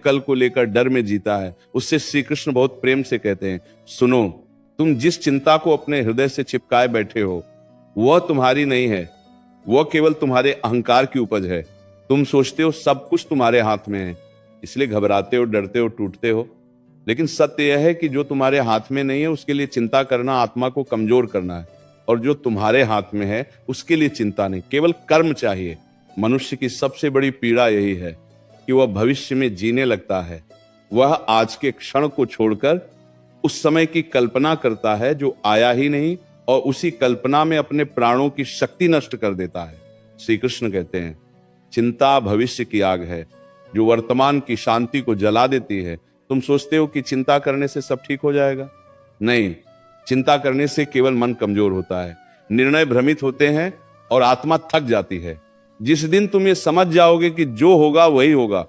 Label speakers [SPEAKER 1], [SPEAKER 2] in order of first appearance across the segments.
[SPEAKER 1] कल को लेकर डर में जीता है, उससे श्री कृष्ण बहुत प्रेम से कहते हैं, सुनो, तुम जिस चिंता को अपने हृदय से चिपकाए बैठे हो वह तुम्हारी नहीं है, वह केवल तुम्हारे अहंकार की उपज है। तुम सोचते हो सब कुछ तुम्हारे हाथ में है, इसलिए घबराते हो, डरते हो, टूटते हो। लेकिन सत्य यह है कि जो तुम्हारे हाथ में नहीं है उसके लिए चिंता करना आत्मा को कमजोर करना है, और जो तुम्हारे हाथ में है उसके लिए चिंता नहीं, केवल कर्म चाहिए। मनुष्य की सबसे बड़ी पीड़ा यही है कि वह भविष्य में जीने लगता है। वह आज के क्षण को छोड़कर उस समय की कल्पना करता है जो आया ही नहीं, और उसी कल्पना में अपने प्राणों की शक्ति नष्ट कर देता है। श्री कृष्ण कहते हैं, चिंता भविष्य की आग है जो वर्तमान की शांति को जला देती है। तुम सोचते हो कि चिंता करने से सब ठीक हो जाएगा, नहीं, चिंता करने से केवल मन कमजोर होता है, निर्णय भ्रमित होते हैं और आत्मा थक जाती है। जिस दिन तुम ये समझ जाओगे कि जो होगा वही होगा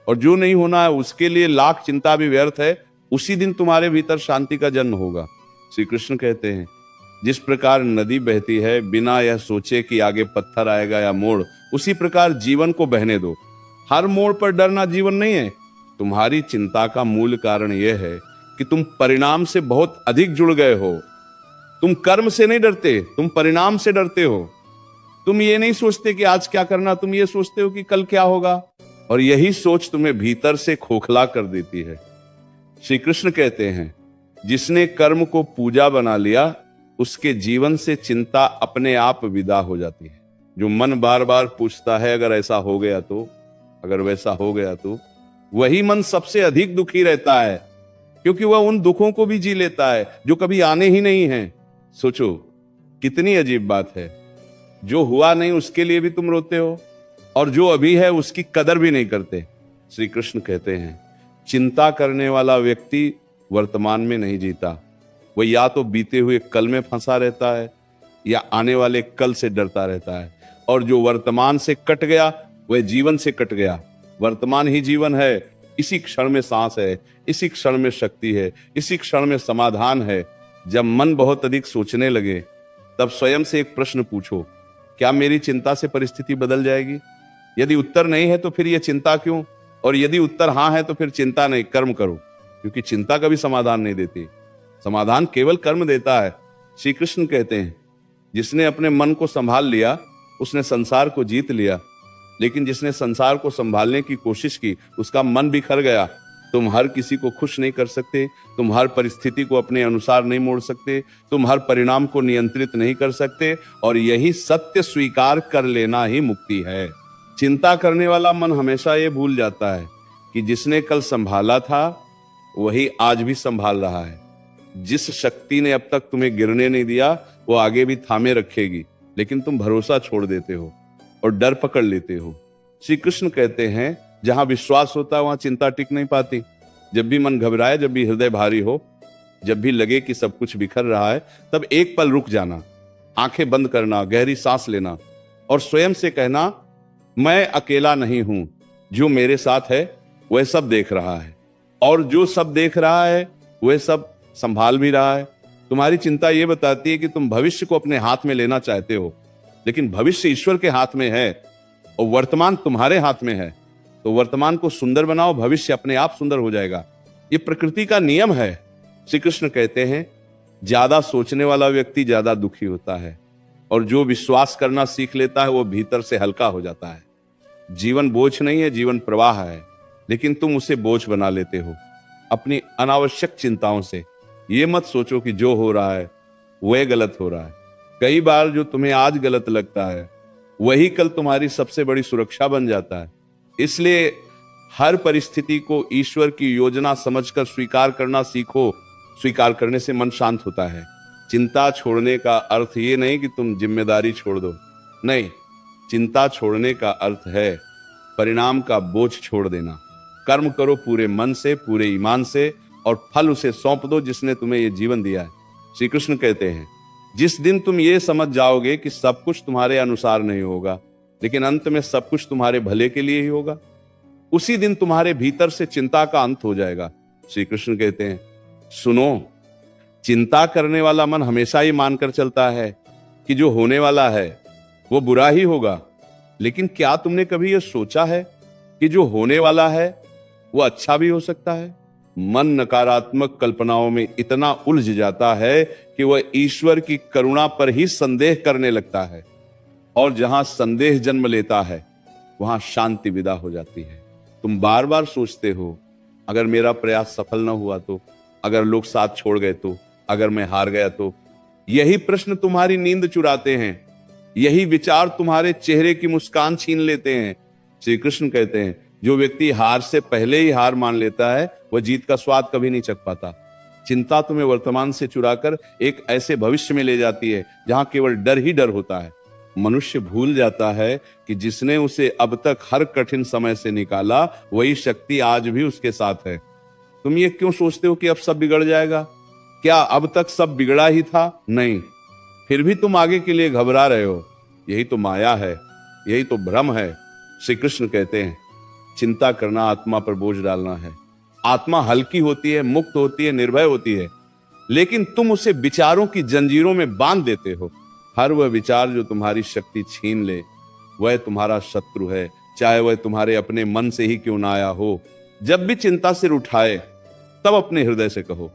[SPEAKER 1] और जो नहीं होना है उसके लिए लाख चिंता भी व्यर्थ है, उसी दिन तुम्हारे भीतर शांति का जन्म होगा। श्री कृष्ण कहते हैं, जिस प्रकार नदी बहती है बिना यह सोचे कि आगे पत्थर आएगा या मोड़, उसी प्रकार जीवन को बहने दो। हर मोड़ पर डरना जीवन नहीं है। तुम्हारी चिंता का मूल कारण यह है कि तुम परिणाम से बहुत अधिक जुड़ गए हो। तुम कर्म से नहीं डरते, तुम परिणाम से डरते हो। तुम ये नहीं सोचते कि आज क्या करना, तुम ये सोचते हो कि कल क्या होगा, और यही सोच तुम्हें भीतर से खोखला कर देती है। श्री कृष्ण कहते हैं, जिसने कर्म को पूजा बना लिया उसके जीवन से चिंता अपने आप विदा हो जाती है। जो मन बार बार पूछता है अगर ऐसा हो गया तो, अगर वैसा हो गया तो, वही मन सबसे अधिक दुखी रहता है, क्योंकि वह उन दुखों को भी जी लेता है जो कभी आने ही नहीं है। सोचो कितनी अजीब बात है, जो हुआ नहीं उसके लिए भी तुम रोते हो और जो अभी है उसकी कदर भी नहीं करते। श्री कृष्ण कहते हैं, चिंता करने वाला व्यक्ति वर्तमान में नहीं जीता, वह या तो बीते हुए कल में फंसा रहता है या आने वाले कल से डरता रहता है। और जो वर्तमान से कट गया वह जीवन से कट गया। वर्तमान ही जीवन है, इसी क्षण में सांस है, इसी क्षण में शक्ति है, इसी क्षण में समाधान है। जब मन बहुत अधिक सोचने लगे तब स्वयं से एक प्रश्न पूछो, क्या मेरी चिंता से परिस्थिति बदल जाएगी? यदि उत्तर नहीं है तो फिर यह चिंता क्यों, और यदि उत्तर हाँ है तो फिर चिंता नहीं, कर्म करो, क्योंकि चिंता कभी समाधान नहीं देती, समाधान केवल कर्म देता है। श्री कृष्ण कहते हैं, जिसने अपने मन को संभाल लिया उसने संसार को जीत लिया, लेकिन जिसने संसार को संभालने की कोशिश की उसका मन बिखर गया। तुम हर किसी को खुश नहीं कर सकते, तुम हर परिस्थिति को अपने अनुसार नहीं मोड़ सकते, तुम हर परिणाम को नियंत्रित नहीं कर सकते, और यही सत्य स्वीकार कर लेना ही मुक्ति है। चिंता करने वाला मन हमेशा ये भूल जाता है कि जिसने कल संभाला था वही आज भी संभाल रहा है। जिस शक्ति ने अब तक तुम्हें गिरने नहीं दिया वो आगे भी थामे रखेगी, लेकिन तुम भरोसा छोड़ देते हो और डर पकड़ लेते हो। श्री कृष्ण कहते हैं, जहां विश्वास होता है वहां चिंता टिक नहीं पाती। जब भी मन घबराए, जब भी हृदय भारी हो, जब भी लगे कि सब कुछ बिखर रहा है, तब एक पल रुक जाना, आंखें बंद करना, गहरी सांस लेना और स्वयं से कहना, मैं अकेला नहीं हूं, जो मेरे साथ है वह सब देख रहा है, और जो सब देख रहा है वह सब संभाल भी रहा है। तुम्हारी चिंता यह बताती है कि तुम भविष्य को अपने हाथ में लेना चाहते हो, लेकिन भविष्य ईश्वर के हाथ में है और वर्तमान तुम्हारे हाथ में है। तो वर्तमान को सुंदर बनाओ, भविष्य अपने आप सुंदर हो जाएगा। ये प्रकृति का नियम है। श्री कृष्ण कहते हैं, ज्यादा सोचने वाला व्यक्ति ज्यादा दुखी होता है, और जो विश्वास करना सीख लेता है वो भीतर से हल्का हो जाता है। जीवन बोझ नहीं है, जीवन प्रवाह है, लेकिन तुम उसे बोझ बना लेते हो अपनी अनावश्यक चिंताओं से। ये मत सोचो कि जो हो रहा है वह गलत हो रहा है। कई बार जो तुम्हें आज गलत लगता है वही कल तुम्हारी सबसे बड़ी सुरक्षा बन जाता है। इसलिए हर परिस्थिति को ईश्वर की योजना समझकर स्वीकार करना सीखो। स्वीकार करने से मन शांत होता है। चिंता छोड़ने का अर्थ ये नहीं कि तुम जिम्मेदारी छोड़ दो, नहीं, चिंता छोड़ने का अर्थ है परिणाम का बोझ छोड़ देना। कर्म करो पूरे मन से, पूरे ईमान से, और फल उसे सौंप दो जिसने तुम्हें ये जीवन दिया है। श्री कृष्ण कहते हैं, जिस दिन तुम ये समझ जाओगे कि सब कुछ तुम्हारे अनुसार नहीं होगा, लेकिन अंत में सब कुछ तुम्हारे भले के लिए ही होगा, उसी दिन तुम्हारे भीतर से चिंता का अंत हो जाएगा। श्री कृष्ण कहते हैं, सुनो, चिंता करने वाला मन हमेशा ही मानकर चलता है कि जो होने वाला है वो बुरा ही होगा। लेकिन क्या तुमने कभी यह सोचा है कि जो होने वाला है वो अच्छा भी हो सकता है। मन नकारात्मक कल्पनाओं में इतना उलझ जाता है कि वह ईश्वर की करुणा पर ही संदेह करने लगता है, और जहां संदेह जन्म लेता है वहां शांति विदा हो जाती है। तुम बार बार सोचते हो, अगर मेरा प्रयास सफल न हुआ तो, अगर लोग साथ छोड़ गए तो, अगर मैं हार गया तो। यही प्रश्न तुम्हारी नींद चुराते हैं, यही विचार तुम्हारे चेहरे की मुस्कान छीन लेते हैं। श्री कृष्ण कहते हैं, जो व्यक्ति हार से पहले ही हार मान लेता है वह जीत का स्वाद कभी नहीं चख पाता। चिंता तुम्हें वर्तमान से चुराकर एक ऐसे भविष्य में ले जाती है जहां केवल डर ही डर होता है। मनुष्य भूल जाता है कि जिसने उसे अब तक हर कठिन समय से निकाला वही शक्ति आज भी उसके साथ है। तुम ये क्यों सोचते हो कि अब सब बिगड़ जाएगा? क्या अब तक सब बिगड़ा ही था? नहीं, फिर भी तुम आगे के लिए घबरा रहे हो। यही तो माया है, यही तो भ्रम है। श्री कृष्ण कहते हैं, चिंता करना आत्मा पर बोझ डालना है। आत्मा हल्की होती है, मुक्त होती है, निर्भय होती है, लेकिन तुम उसे विचारों की जंजीरों में बांध देते हो। हर वह विचार जो तुम्हारी शक्ति छीन ले वह तुम्हारा शत्रु है, चाहे वह तुम्हारे अपने मन से ही क्यों ना आया हो। जब भी चिंता सिर उठाए तब अपने हृदय से कहो,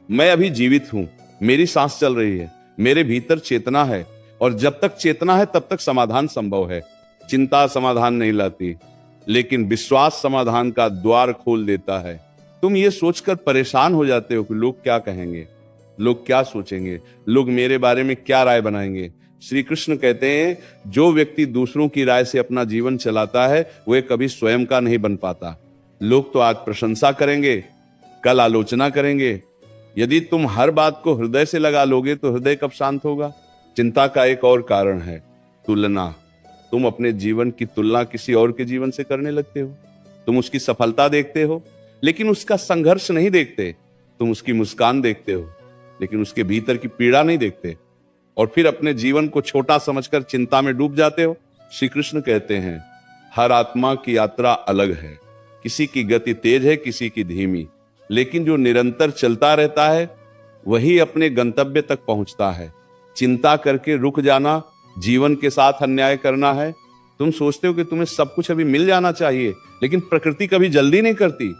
[SPEAKER 1] मैं अभी जीवित हूं, मेरी सांस चल रही है, मेरे भीतर चेतना है, और जब तक चेतना है तब तक समाधान संभव है। चिंता समाधान नहीं लाती, लेकिन विश्वास समाधान का द्वार खोल देता है। तुम ये सोचकर परेशान हो जाते हो कि लोग क्या कहेंगे, लोग क्या सोचेंगे, लोग मेरे बारे में क्या राय बनाएंगे। श्री कृष्ण कहते हैं, जो व्यक्ति दूसरों की राय से अपना जीवन चलाता है वह कभी स्वयं का नहीं बन पाता। लोग तो आज प्रशंसा करेंगे, कल आलोचना करेंगे। यदि तुम हर बात को हृदय से लगा लोगे तो हृदय कब शांत होगा? चिंता का एक और कारण है तुलना। तुम अपने जीवन की तुलना किसी और के जीवन से करने लगते हो। तुम उसकी सफलता देखते हो लेकिन उसका संघर्ष नहीं देखते। तुम उसकी मुस्कान देखते हो लेकिन उसके भीतर की पीड़ा नहीं देखते, और फिर अपने जीवन को छोटा समझकर चिंता में डूब जाते हो। श्री कृष्ण कहते हैं, हर आत्मा की यात्रा अलग है, किसी की गति तेज है, किसी की धीमी, लेकिन जो निरंतर चलता रहता है वही अपने गंतव्य तक पहुंचता है। चिंता करके रुक जाना जीवन के साथ अन्याय करना है। तुम सोचते हो कि तुम्हें सब कुछ अभी मिल जाना चाहिए, लेकिन प्रकृति कभी जल्दी नहीं करती।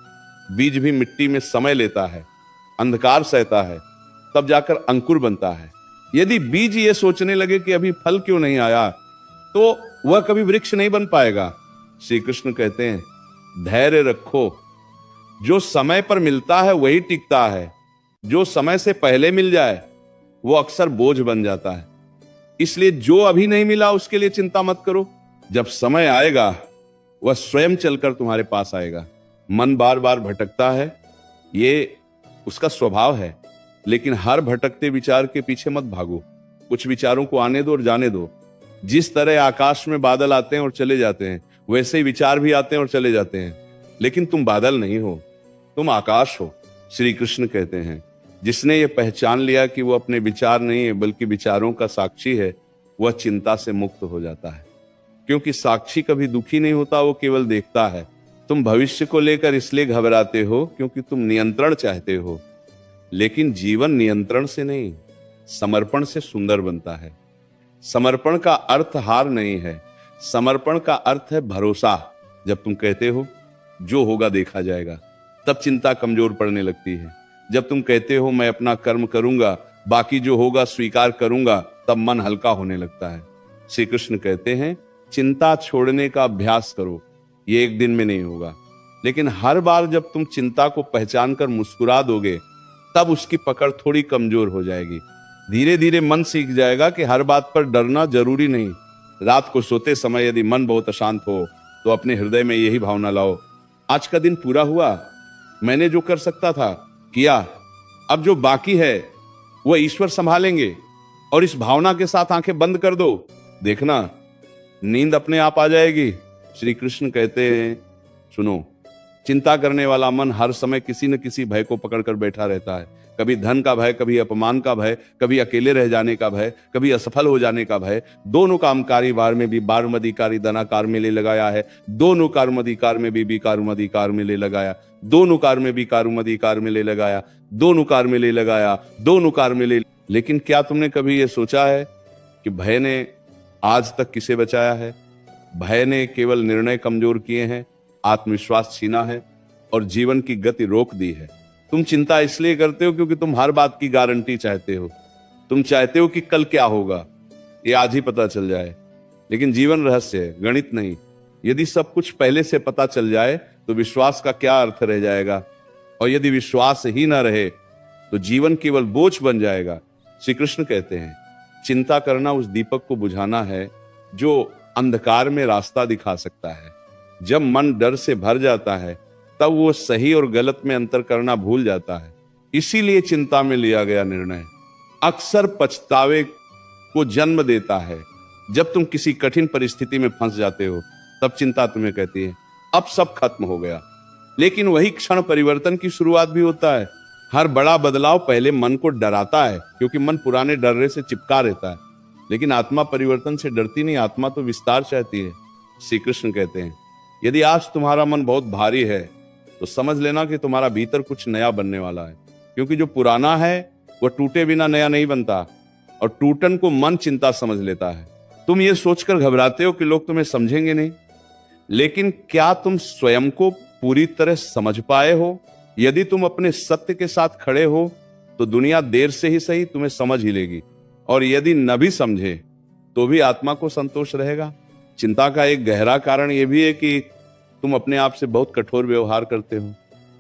[SPEAKER 1] बीज भी मिट्टी में समय लेता है, अंधकार सहता है, तब जाकर अंकुर बनता है। यदि बीज ये सोचने लगे कि अभी फल क्यों नहीं आया, तो वह कभी वृक्ष नहीं बन पाएगा। श्री कृष्ण कहते हैं, धैर्य रखो, जो समय पर मिलता है वही टिकता है, जो समय से पहले मिल जाए वो अक्सर बोझ बन जाता है। इसलिए जो अभी नहीं मिला उसके लिए चिंता मत करो, जब समय आएगा वह स्वयं चलकर तुम्हारे पास आएगा। मन बार बार भटकता है, ये उसका स्वभाव है, लेकिन हर भटकते विचार के पीछे मत भागो। कुछ विचारों को आने दो और जाने दो। जिस तरह आकाश में बादल आते हैं और चले जाते हैं, वैसे ही विचार भी आते हैं और चले जाते हैं, लेकिन तुम बादल नहीं हो, तुम आकाश हो। श्री कृष्ण कहते हैं, जिसने ये पहचान लिया कि वो अपने विचार नहीं है बल्कि विचारों का साक्षी है, वह चिंता से मुक्त हो जाता है। क्योंकि साक्षी कभी दुखी नहीं होता, वो केवल देखता है। तुम भविष्य को लेकर इसलिए घबराते हो क्योंकि तुम नियंत्रण चाहते हो, लेकिन जीवन नियंत्रण से नहीं, समर्पण से सुंदर बनता है। समर्पण का अर्थ हार नहीं है, समर्पण का अर्थ है भरोसा। जब तुम कहते हो जो होगा देखा जाएगा, तब चिंता कमजोर पड़ने लगती है। जब तुम कहते हो मैं अपना कर्म करूंगा, बाकी जो होगा स्वीकार करूंगा, तब मन हल्का होने लगता है। श्री कृष्ण कहते हैं, चिंता छोड़ने का अभ्यास करो। ये एक दिन में नहीं होगा, लेकिन हर बार जब तुम चिंता को पहचान कर मुस्कुरा दोगे तब उसकी पकड़ थोड़ी कमजोर हो जाएगी। धीरे धीरे मन सीख जाएगा कि हर बात पर डरना जरूरी नहीं। रात को सोते समय यदि मन बहुत अशांत हो तो अपने हृदय में यही भावना लाओ, आज का दिन पूरा हुआ, मैंने जो कर सकता था किया, अब जो बाकी है वह ईश्वर संभालेंगे। और इस भावना के साथ आंखें बंद कर दो, देखना नींद अपने आप आ जाएगी। श्री कृष्ण कहते हैं, सुनो, चिंता करने वाला मन हर समय किसी न किसी भय को पकड़कर बैठा रहता है। कभी धन का भय, कभी अपमान का भय, कभी अकेले रह जाने का भय, कभी असफल हो जाने का भय। दोनों कामकारी वार में भी बारमधिकारी धनाकार में ले लगाया है, दोनों कार्मधिकार में भी कार्मधिकार में ले लगाया, दोनों कार में भी कार्मधिकार में ले लगाया, दोनों कार में ले लगाया, दोनों कार में ले। लेकिन क्या तुमने कभी यह सोचा है कि भय ने आज तक किसे बचाया है? भय ने केवल निर्णय कमजोर किए हैं, आत्मविश्वास छीना है। और जीवन की गति रोक दी है। तुम चिंता इसलिए करते हो क्योंकि तुम हर बात की गारंटी चाहते हो। तुम चाहते हो कि कल क्या होगा ये आज ही पता चल जाए, लेकिन जीवन रहस्य है, गणित नहीं। यदि सब कुछ पहले से पता चल जाए तो विश्वास का क्या अर्थ रह जाएगा, और यदि विश्वास ही ना रहे तो जीवन केवल बोझ बन जाएगा। श्री कृष्ण कहते हैं चिंता करना उस दीपक को बुझाना है जो अंधकार में रास्ता दिखा सकता है। जब मन डर से भर जाता है तब वो सही और गलत में अंतर करना भूल जाता है। इसीलिए चिंता में लिया गया निर्णय अक्सर पछतावे को जन्म देता है। जब तुम किसी कठिन परिस्थिति में फंस जाते हो तब चिंता तुम्हें कहती है अब सब खत्म हो गया, लेकिन वही क्षण परिवर्तन की शुरुआत भी होता है। हर बड़ा बदलाव पहले मन को डराता है क्योंकि मन पुराने डर से चिपका रहता है, लेकिन आत्मा परिवर्तन से डरती नहीं, आत्मा तो विस्तार चाहती है। श्री कृष्ण कहते हैं यदि आज तुम्हारा मन बहुत भारी है तो समझ लेना कि तुम्हारा भीतर कुछ नया बनने वाला है, क्योंकि जो पुराना है वह टूटे बिना नया नहीं बनता, और टूटन को मन चिंता समझ लेता है। तुम ये सोचकर घबराते हो कि लोग तुम्हें समझेंगे नहीं, लेकिन क्या तुम स्वयं को पूरी तरह समझ पाए हो? यदि तुम अपने सत्य के साथ खड़े हो तो दुनिया देर से ही सही तुम्हें समझ ही लेगी, और यदि न भी समझे तो भी आत्मा को संतोष रहेगा। चिंता का एक गहरा कारण यह भी है कि तुम अपने आप से बहुत कठोर व्यवहार करते हो।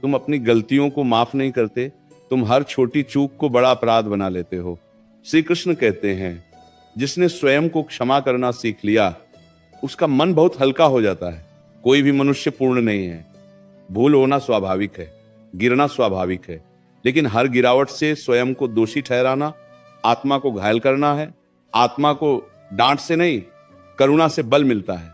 [SPEAKER 1] तुम अपनी गलतियों को माफ नहीं करते, तुम हर छोटी चूक को बड़ा अपराध बना लेते हो। श्री कृष्ण कहते हैं जिसने स्वयं को क्षमा करना सीख लिया उसका मन बहुत हल्का हो जाता है। कोई भी मनुष्य पूर्ण नहीं है, भूल होना स्वाभाविक है, गिरना स्वाभाविक है, लेकिन हर गिरावट से स्वयं को दोषी ठहराना आत्मा को घायल करना है। आत्मा को डांट से नहीं करुणा से बल मिलता है।